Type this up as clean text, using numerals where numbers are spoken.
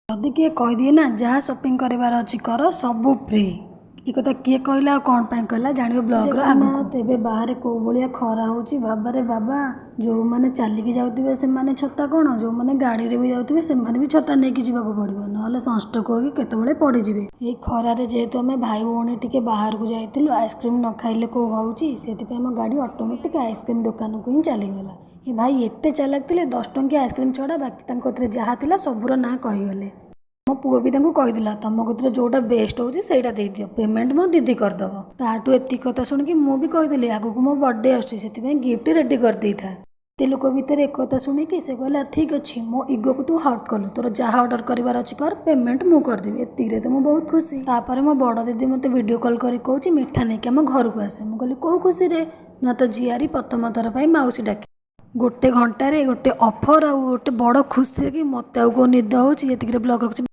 जदि किए कहीदिए ना जहाँ शॉपिंग करार अच्छी कर सब फ्री ये कथा किए कहला कौन पाई कहला जान ब्लॉगर आगो तेरे बाहर कौ भाया खरा होची बाबा बाबा जो मैंने चलिकी जाऊे से छता कौन जो मैंने गाड़ी में भी जाऊे से भी छता नहीं जावाक पड़ो ना सनस्ट्रोक होगी केतबले पड़े ये खरारे जेहेतु आम भाई भौणी टे बाहर को जाइलु आइसक्रीम न खाइले कौ होती आम गाड़ी ऑटोमेटिक आइसक्रीम दुकान को ही चलीगला ये भाई एत चालाक थे 10 टंकिया आइसक्रीम छड़ा बाकी जहाँ था सबूर ना कहीगले मो पुओ भी कहीदेला तुम कतरे जोटा बेस्ट हो दियो पेमेंट मो दीदी करदेव ताठू एति कथा शुणिकी मुझे कहीदेली आगक मो बर्थडे आसी गिफ्ट रेडी कर दे था एत लोक भितर एक कथा शुणिकी से कहला ठीक अच्छे मो इगो को तू हर्ट कलु तोर जहाँ ऑर्डर करार अच्छी कर पेमेंट मु करदेवी एतिक तो मुझे बहुत खुशी तापर मो बड़ दीदी मत वीडियो कॉल कर कहूँ मिठा नहीं कि आम घर को आसे मुझे कहली कौ खुशी रे ना तो झीआरी प्रथम थर पर माउसी डाकी गोटे घंटे गोटे ऑफर आ गोटे बड़ खुशी कि मत निद हो ब्लॉग रखुच्छी।